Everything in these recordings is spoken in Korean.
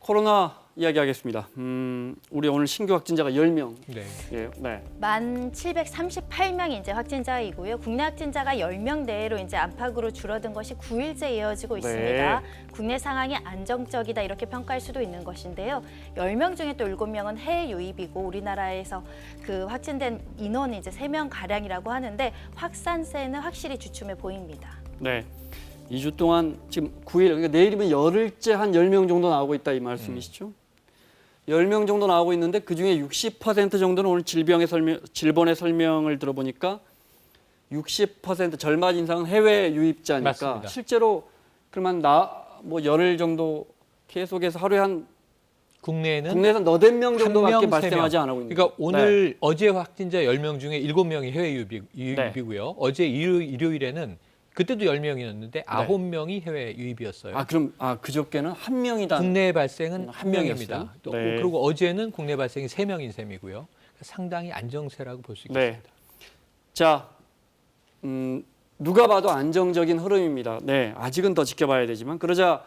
코로나 이야기하겠습니다. 우리 오늘 신규 확진자가 10명. 네. 예, 네. 1,738명이 이제 확진자이고요. 국내 확진자가 10명 내외로 이제 안팎으로 줄어든 것이 9일째 이어지고 있습니다. 국내 상황이 안정적이다 이렇게 평가할 수도 있는 것인데요. 10명 중에 또 7명은 해외 유입이고 우리나라에서 그 확진된 인원이 이제 3명 가량이라고 하는데 확산세는 확실히 주춤해 보입니다. 네. 2주 동안 지금 9일, 그러니까 내일이면 열흘째 한 10명 정도 나오고 있다 이 말씀이시죠? 10명 정도 나오고 있는데 그중에 60% 정도는 오늘 질본의 설명을 들어보니까 60% 절반 이상은 해외 유입자니까 맞습니다. 실제로 그러면 뭐 열흘 정도 계속해서 하루에 한 국내에서 너댓 명 정도밖에 한 명, 발생하지 세 명. 않고 있는 그러니까 거예요. 오늘 어제 확진자 10명 중에 7명이 해외 네. 유입이고요. 어제 일요일에는 그때도 10명이었는데 9명이 해외 유입이었어요. 그럼 그저께는 한 명이다. 국내 발생은 한 명이었어요? 1명입니다. 또 네. 그리고 어제는 국내 발생이 3명인 셈이고요. 상당히 안정세라고 볼 수 있겠습니다. 네. 자, 누가 봐도 안정적인 흐름입니다. 네, 아직은 더 지켜봐야 되지만 그러자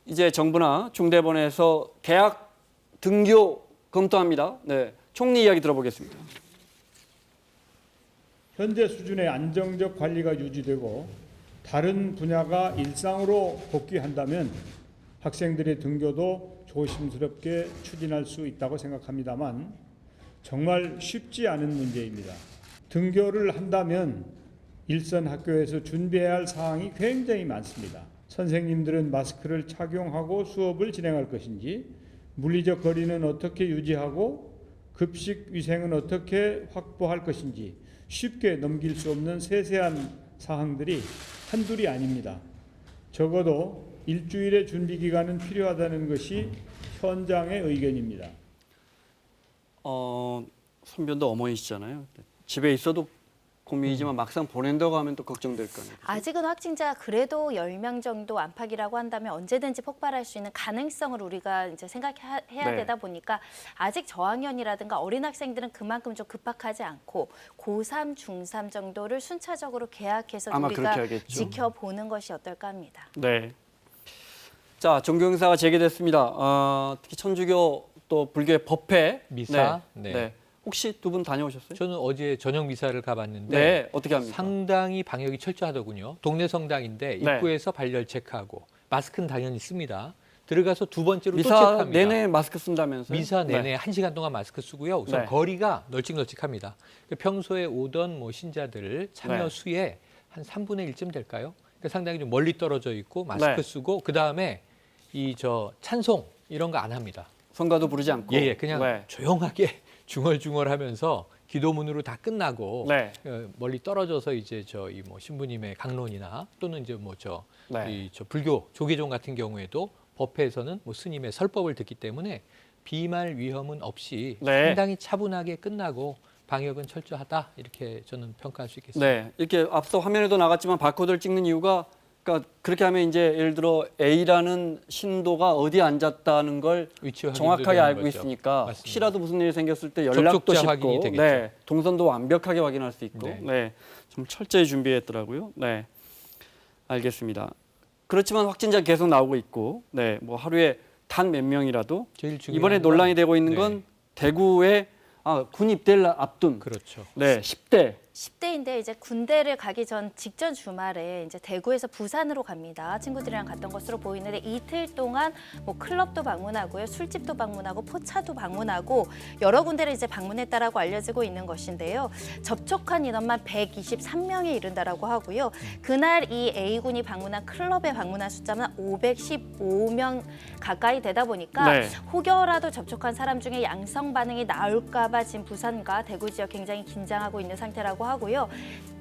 이제 정부나 중대본에서 계약 등교 검토합니다. 네, 총리 이야기 들어보겠습니다. 현재 수준의 안정적 관리가 유지되고 다른 분야가 일상으로 복귀한다면 학생들의 등교도 조심스럽게 추진할 수 있다고 생각합니다만 정말 쉽지 않은 문제입니다. 등교를 한다면 일선 학교에서 준비해야 할 사항이 굉장히 많습니다. 선생님들은 마스크를 착용하고 수업을 진행할 것인지, 물리적 거리는 어떻게 유지하고 급식 위생은 어떻게 확보할 것인지 쉽게 넘길 수 없는 세세한 사항들이 한둘이 아닙니다. 적어도 일주일의 준비 기간은 필요하다는 것이 현장의 의견입니다. 선변도 어머니시잖아요. 집에 있어도 고민이지만 막상 보낸다고 하면 또 걱정될 거 아니에요. 아직은 확진자 그래도 10명 정도 안팎이라고 한다면 언제든지 폭발할 수 있는 가능성을 우리가 이제 생각해야 네. 되다 보니까 아직 저학년이라든가 어린 학생들은 그만큼 좀 급박하지 않고 고3, 중3 정도를 순차적으로 계약해서 아마 우리가 그렇게 하겠죠. 지켜보는 것이 어떨까 합니다. 네. 자, 종교 행사가 재개됐습니다. 특히 천주교 또 불교의 법회 미사. 네. 네. 네. 혹시 두 분 다녀오셨어요? 저는 어제 저녁 미사를 가봤는데 네, 어떻게 합니까? 상당히 방역이 철저하더군요. 동네 성당인데 네. 입구에서 발열 체크하고 마스크는 당연히 씁니다. 들어가서 두 번째로 또 미사 체크합니다. 내내 마스크 쓴다면서요? 미사 내내 네. 1시간 동안 마스크 쓰고요. 우선 네. 거리가 널찍널찍합니다. 평소에 오던 신자들 참여 네. 수의 한 3분의 1쯤 될까요? 그러니까 상당히 좀 멀리 떨어져 있고 마스크 네. 쓰고 그다음에 찬송 이런 거 안 합니다. 성가도 부르지 않고. 예, 그냥 네. 조용하게 중얼중얼하면서 기도문으로 다 끝나고 네. 멀리 떨어져서 이제 신부님의 강론이나 또는 이제 네. 불교 조계종 같은 경우에도 법회에서는 스님의 설법을 듣기 때문에 비말 위험은 없이 네. 상당히 차분하게 끝나고 방역은 철저하다 이렇게 저는 평가할 수 있겠습니다. 네, 이렇게 앞서 화면에도 나갔지만 바코드를 찍는 이유가 그러니까 그렇게 하면 이제 예를 들어 A라는 신도가 어디에 앉았다는 걸 위치 확인도 정확하게 되는 알고 거죠. 있으니까 맞습니다. 혹시라도 무슨 일이 생겼을 때 연락도 접촉자 확인이 쉽고, 되겠죠. 네, 동선도 완벽하게 확인할 수 있고, 네. 네, 좀 철저히 준비했더라고요. 네, 알겠습니다. 그렇지만 확진자 계속 나오고 있고, 네, 뭐 하루에 단 몇 명이라도 제일 중요한 이번에 건 논란이 되고 있는 건 네. 대구에 군 입대를 앞둔 그렇죠. 네, 10대 10대인데 이제 군대를 가기 직전 주말에 이제 대구에서 부산으로 갑니다. 친구들이랑 갔던 것으로 보이는데 이틀 동안 뭐 클럽도 방문하고요, 술집도 방문하고 포차도 방문하고 여러 군데를 이제 방문했다라고 알려지고 있는 것인데요. 접촉한 인원만 123명에 이른다라고 하고요. 그날 이 A군이 방문한 클럽에 방문한 숫자만 515명 가까이 되다 보니까 네. 혹여라도 접촉한 사람 중에 양성 반응이 나올까봐 지금 부산과 대구 지역 굉장히 긴장하고 있는 상태라고 하고요.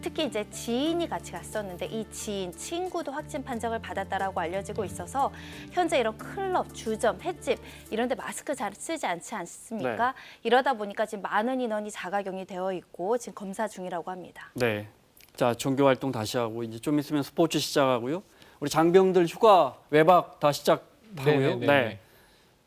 특히 이제 지인이 같이 갔었는데 이 친구도 확진 판정을 받았다라고 알려지고 있어서 현재 이런 클럽, 주점, 횟집 이런 데 마스크 잘 쓰지 않지 않습니까? 네. 이러다 보니까 지금 많은 인원이 자가격리 되어 있고 지금 검사 중이라고 합니다. 네. 자, 종교 활동 다시 하고 이제 좀 있으면 스포츠 시작하고요. 우리 장병들 휴가 외박 다 시작하고요. 네네네. 네.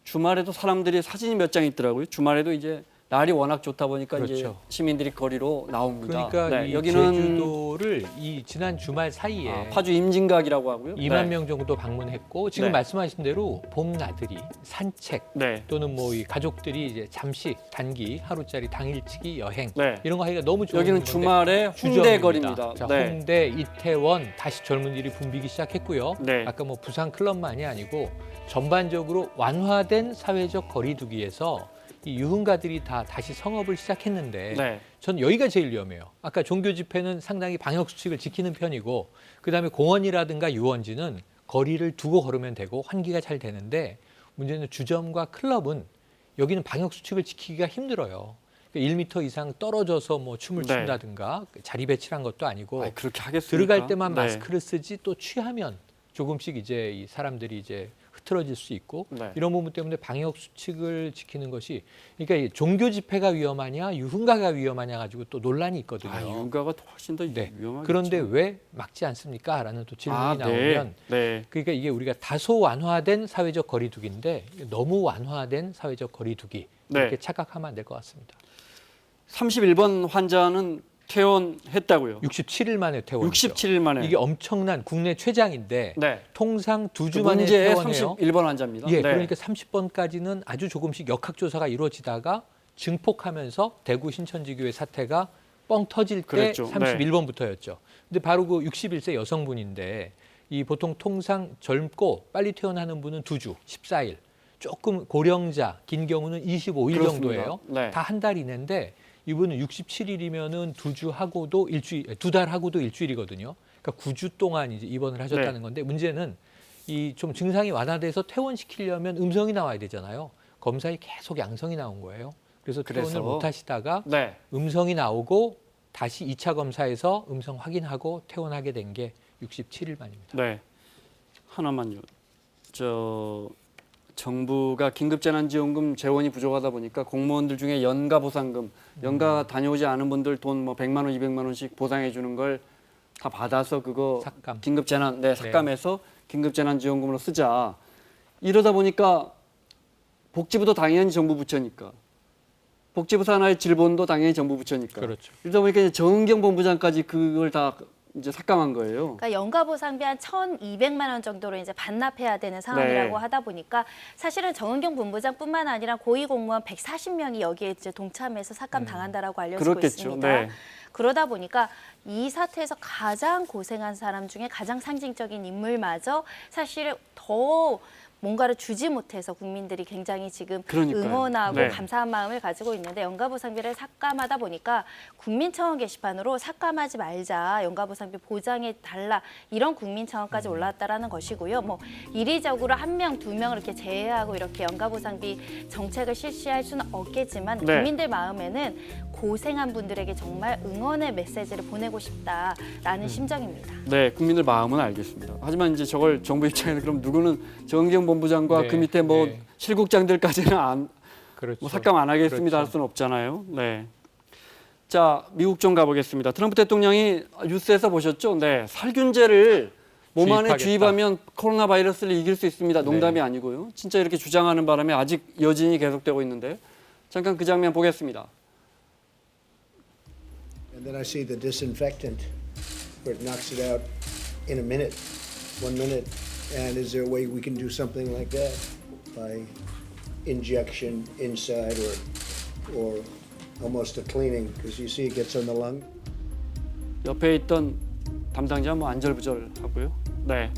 주말에도 사람들이 사진이 몇 장 있더라고요. 주말에도 이제 날이 워낙 좋다 보니까 이제 그렇죠. 시민들이 거리로 나옵니다. 그러니까 네, 이 여기는 제주도를 이 지난 주말 사이에 파주 임진각이라고 하고요. 2만 네. 명 정도 방문했고 지금 네. 말씀하신 대로 봄 나들이, 산책 네. 또는 뭐 이 가족들이 이제 잠시 단기 하루짜리 당일치기 여행 네. 이런 거 하기가 너무 좋은 여기는 건데 주말에 홍대 주점입니다. 거리입니다. 자, 네. 홍대, 이태원 다시 젊은이들이 붐비기 시작했고요. 네. 아까 뭐 부산 클럽만이 아니고 전반적으로 완화된 사회적 거리두기에서 이 유흥가들이 다 다시 성업을 시작했는데 네. 전 여기가 제일 위험해요. 아까 종교 집회는 상당히 방역 수칙을 지키는 편이고 그다음에 공원이라든가 유원지는 거리를 두고 걸으면 되고 환기가 잘 되는데 문제는 주점과 클럽은 여기는 방역 수칙을 지키기가 힘들어요. 1m 이상 떨어져서 뭐 춤을 네. 춘다든가 자리 배치한 것도 아니고 아이, 그렇게 하겠습니까? 들어갈 때만 네. 마스크를 쓰지 또 취하면 조금씩 이제 이 사람들이 이제 흐트러질 수 있고 네. 이런 부분 때문에 방역 수칙을 지키는 것이 그러니까 이 종교 집회가 위험하냐 유흥가가 위험하냐 가지고 또 논란이 있거든요. 유가가 훨씬 더 네. 위험하겠죠. 그런데 왜 막지 않습니까? 라는 또 질문이 나오면 네. 그러니까 이게 우리가 다소 완화된 사회적 거리두기인데 너무 완화된 사회적 거리두기 네. 이렇게 착각하면 안 될 것 같습니다. 31번 환자는 퇴원했다고요. 67일 만에 퇴원. 67일 만에. 이게 엄청난 국내 최장인데 네. 통상 2주 만에 문제의 퇴원해요. 31번 환자입니다. 예, 네. 그러니까 30번까지는 아주 조금씩 역학조사가 이루어지다가 증폭하면서 대구 신천지교회 사태가 뻥 터질 때 그랬죠. 31번부터였죠. 근데 바로 그 61세 여성분인데 이 보통 통상 젊고 빨리 퇴원하는 분은 2주, 14일. 조금 고령자, 긴 경우는 25일 그렇습니다. 정도예요. 네. 다 한 달 이내인데 이분은 67일이면은 2주 하고도 일주일, 2달 하고도 일주일이거든요. 그러니까 9주 동안 이제 입원을 하셨다는 네. 건데 문제는 이 좀 증상이 완화돼서 퇴원시키려면 음성이 나와야 되잖아요. 검사에 계속 양성이 나온 거예요. 그래서 퇴원을 그래서. 못 하시다가 네. 음성이 나오고 다시 2차 검사에서 음성 확인하고 퇴원하게 된 게 67일 만입니다. 네. 하나만요. 정부가 긴급재난지원금 재원이 부족하다 보니까 공무원들 중에 연가 보상금, 연가 다녀오지 않은 분들 돈 뭐 100만 원, 200만 원씩 보상해 주는 걸 다 받아서 그거 삭감. 긴급재난 삭감해서 긴급재난지원금으로 쓰자. 이러다 보니까 복지부도 당연히 정부 부처니까. 복지부 산하의 질본도 당연히 정부 부처니까. 그렇죠. 이러다 보니까 이제 정은경 본부장까지 그걸 다 이제 삭감한 거예요. 그러니까 연가보상비 한 1,200만 원 정도로 이제 반납해야 되는 상황이라고 네. 하다 보니까 사실은 정은경 본부장뿐만 아니라 고위공무원 140명이 여기에 이제 동참해서 삭감 당한다라고 알려지고 그렇겠죠. 있습니다. 네. 그러다 보니까 이 사태에서 가장 고생한 사람 중에 가장 상징적인 인물마저 사실 더 뭔가를 주지 못해서 국민들이 굉장히 지금 그러니까요. 응원하고 네. 감사한 마음을 가지고 있는데 연가보상비를 삭감하다 보니까 국민청원 게시판으로 삭감하지 말자, 연가보상비 보장해 달라 이런 국민청원까지 올라왔다라는 것이고요. 뭐 이리적으로 한 명, 두 명을 이렇게 제외하고 이렇게 연가보상비 정책을 실시할 수는 없겠지만 네. 국민들 마음에는 고생한 분들에게 정말 응원의 메시지를 보내고 싶다라는 심정입니다. 네, 국민들 마음은 알겠습니다. 하지만 이제 저걸 정부 입장에서 그럼 누구는 정은경 본부장과 네, 그 밑에 뭐 네. 실국장들까지는 그렇죠. 뭐 삭감 안 하겠습니다 할 그렇죠. 수는 없잖아요. 네. 자, 미국 좀 가보겠습니다. 트럼프 대통령이 뉴스에서 보셨죠? 네, 살균제를 몸 안에 주입하겠다. 주입하면 코로나 바이러스를 이길 수 있습니다. 농담이 네. 아니고요. 진짜 이렇게 주장하는 바람에 아직 여진이 계속되고 있는데 잠깐 그 장면 보겠습니다. And then I see the disinfectant where it knocks it out in a minute, 1 minute. And is there a way we can do something like that by injection inside or almost a cleaning? Because you see it gets on the lung. 옆에 있던 담당자 뭐 안절부절하고요. 네.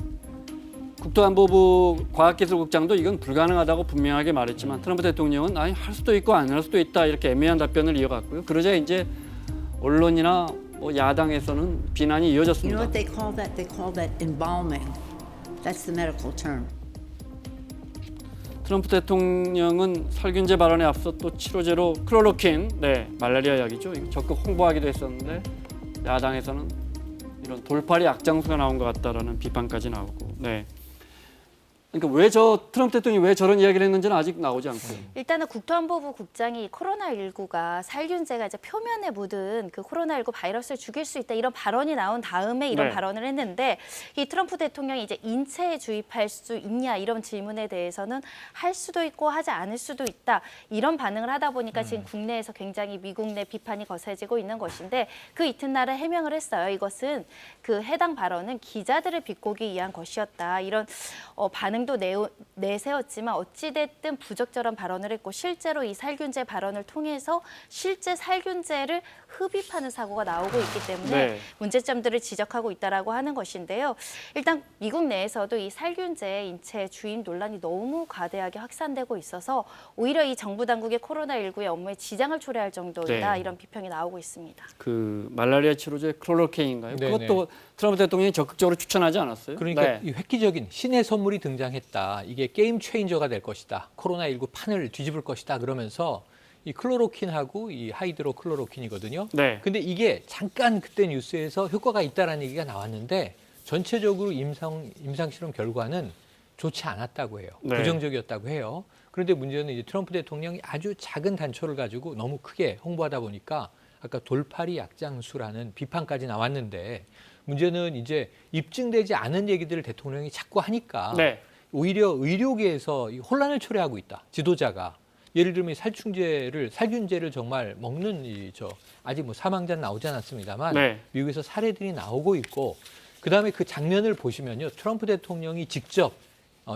국토안보부 과학기술국장도 이건 불가능하다고 분명하게 말했지만 트럼프 대통령은 아니 할 수도 있고 안 할 수도 있다 이렇게 애매한 답변을 이어갔고요. 그러자 이제 언론이나 뭐 야당에서는 비난이 You know 이어졌습니다. what they call that? They call that embalming. That's the medical term. 트럼프 대통령은 살균제 발언에 앞서 또 치료제로 클로로킨, 네 말라리아 약이죠. 이거 적극 홍보하기도 했었는데 야당에서는 이런 돌팔이 악장수가 나온 것 같다라는 비판까지 나오고, 네. 그러니까 왜 트럼프 대통령이 왜 저런 이야기를 했는지는 아직 나오지 않고. 일단은 국토안보부 국장이 코로나19가 살균제가 이제 표면에 묻은 그 코로나19 바이러스를 죽일 수 있다 이런 발언이 나온 다음에 이런 네. 발언을 했는데 이 트럼프 대통령이 이제 인체에 주입할 수 있냐 이런 질문에 대해서는 할 수도 있고 하지 않을 수도 있다 이런 반응을 하다 보니까 지금 국내에서 굉장히 미국 내 비판이 거세지고 있는 것인데 그 이튿날에 해명을 했어요. 이것은 그 해당 발언은 기자들을 비꼬기 위한 것이었다 이런 반응도 내세웠지만 어찌됐든 부적절한 발언을 했고 실제로 이 살균제 발언을 통해서 실제 살균제를 흡입하는 사고가 나오고 있기 때문에 네. 문제점들을 지적하고 있다라고 하는 것인데요. 일단 미국 내에서도 이 살균제 인체 주입 논란이 너무 과대하게 확산되고 있어서 오히려 이 정부 당국의 코로나19의 업무에 지장을 초래할 정도이다 네. 이런 비평이 나오고 있습니다. 그 말라리아 치료제 클로로케인인가요? 네네. 그것도 트럼프 대통령이 적극적으로 추천하지 않았어요? 그러니까 네. 이 획기적인 신의 선물이 등장했다. 이게 게임 체인저가 될 것이다. 코로나19 판을 뒤집을 것이다. 그러면서 이 클로로킨하고 이 하이드로 클로로킨이거든요. 네. 근데 이게 잠깐 그때 뉴스에서 효과가 있다라는 얘기가 나왔는데 전체적으로 임상 실험 결과는 좋지 않았다고 해요. 네. 부정적이었다고 해요. 그런데 문제는 이제 트럼프 대통령이 아주 작은 단초를 가지고 너무 크게 홍보하다 보니까 아까 돌팔이 약장수라는 비판까지 나왔는데 문제는 이제 입증되지 않은 얘기들을 대통령이 자꾸 하니까 네. 오히려 의료계에서 이 혼란을 초래하고 있다. 지도자가 예를 들면 살균제를 정말 먹는 아직 뭐 사망자는 나오지 않았습니다만 네. 미국에서 사례들이 나오고 있고 그다음에 그 장면을 보시면요. 트럼프 대통령이 직접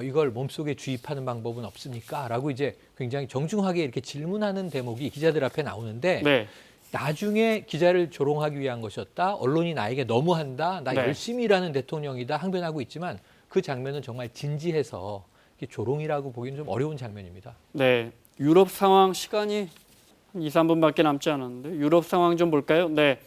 이걸 몸속에 주입하는 방법은 없습니까? 라고 이제 굉장히 정중하게 이렇게 질문하는 대목이 기자들 앞에 나오는데 네. 나중에 기자를 조롱하기 위한 것이었다. 언론이 나에게 너무한다. 나 네. 열심히 일하는 대통령이다. 항변하고 있지만 그 장면은 정말 진지해서 조롱이라고 보기는 좀 어려운 장면입니다. 네. 유럽 상황 시간이 한 2, 3분밖에 남지 않았는데 유럽 상황 좀 볼까요? 네.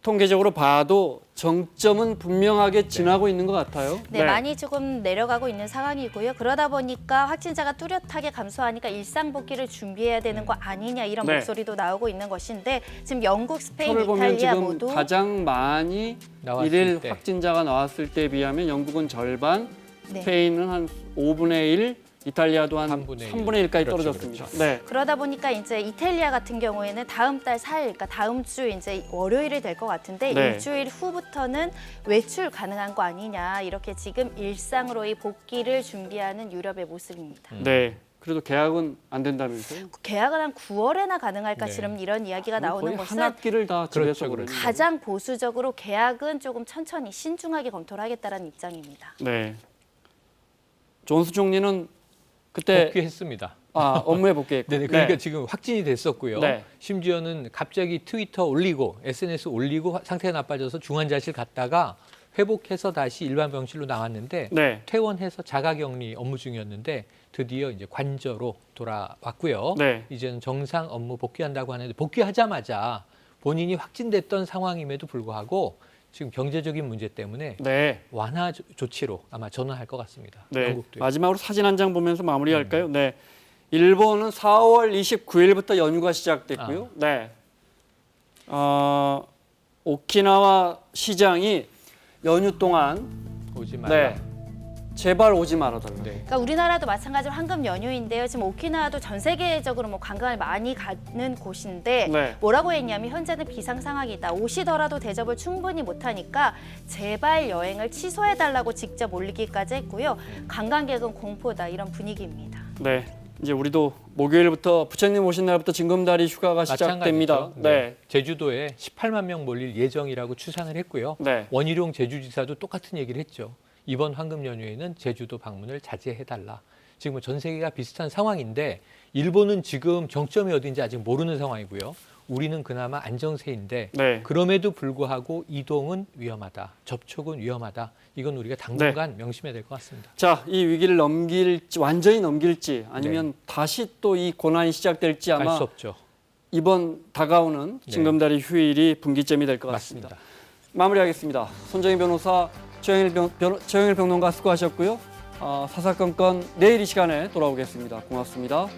통계적으로 봐도 정점은 분명하게 지나고 있는 것 같아요. 네, 많이 조금 내려가고 있는 상황이고요. 그러다 보니까 확진자가 뚜렷하게 감소하니까 일상 복귀를 준비해야 되는 거 아니냐 이런 네. 목소리도 나오고 있는 것인데 지금 영국, 스페인, 표를 보면 이탈리아 지금 모두 가장 많이 나왔을 일일 때. 확진자가 나왔을 때에 비하면 영국은 절반, 네. 스페인은 한 5분의 1, 이탈리아도 한 3분의 3분의 1까지 그렇죠, 떨어졌습니다. 그렇죠. 네. 그러다 보니까 이제 이탈리아 같은 경우에는 다음 달 4일, 그러니까 다음 주 이제 월요일이 될 것 같은데 네. 일주일 후부터는 외출 가능한 거 아니냐 이렇게 지금 일상으로의 복귀를 준비하는 유럽의 모습입니다. 네. 그래도 계약은 안 된다면서요? 계약은 한 9월에나 가능할까 네. 지금 이런 이야기가 나오는 거의 것은 한 학기를 다 집에서 그렇죠, 보내는 그렇죠. 가장 보수적으로 계약은 조금 천천히 신중하게 검토를 하겠다는 입장입니다. 네. 존스 총리는 그때 복귀했습니다. 업무에 복귀했고. 네네. 그러니까 지금 확진이 됐었고요. 네. 심지어는 갑자기 트위터 올리고 SNS 올리고 상태가 나빠져서 중환자실 갔다가 회복해서 다시 일반 병실로 나왔는데 네. 퇴원해서 자가격리 업무 중이었는데 드디어 이제 관저로 돌아왔고요. 네. 이제는 정상 업무 복귀한다고 하는데 복귀하자마자 본인이 확진됐던 상황임에도 불구하고 지금 경제적인 문제 때문에 네. 완화 조치로 아마 전환할 것 같습니다. 네. 영국도. 마지막으로 사진 한 장 보면서 마무리할까요? 네. 일본은 4월 29일부터 연휴가 시작됐고요. 네. 오키나와 시장이 연휴 동안 오지 말라. 네. 제발 오지 말아달라. 네. 그러니까 우리나라도 마찬가지로 황금 연휴인데요. 지금 오키나와도 전 세계적으로 뭐 관광을 많이 가는 곳인데 네. 뭐라고 했냐면 현재는 비상 상황이다. 오시더라도 대접을 충분히 못하니까 제발 여행을 취소해달라고 직접 올리기까지 했고요. 관광객은 공포다 이런 분위기입니다. 네. 이제 우리도 목요일부터 부처님 오신 날부터 징검다리 휴가가 시작됩니다. 마찬가지죠. 네. 제주도에 18만 명 몰릴 예정이라고 추산을 했고요. 네. 원희룡 제주지사도 똑같은 얘기를 했죠. 이번 황금 연휴에는 제주도 방문을 자제해달라. 지금 전 세계가 비슷한 상황인데 일본은 지금 정점이 어딘지 아직 모르는 상황이고요. 우리는 그나마 안정세인데 네. 그럼에도 불구하고 이동은 위험하다. 접촉은 위험하다. 이건 우리가 당분간 명심해야 될 것 같습니다. 자, 이 위기를 완전히 넘길지 아니면 다시 또 이 고난이 시작될지 알 아마 수 없죠. 이번 다가오는 징검다리 휴일이 분기점이 될 것 같습니다. 맞습니다. 마무리하겠습니다. 손정희 변호사, 최영일 평론가 수고하셨고요. 사사건건 내일 이 시간에 돌아오겠습니다. 고맙습니다.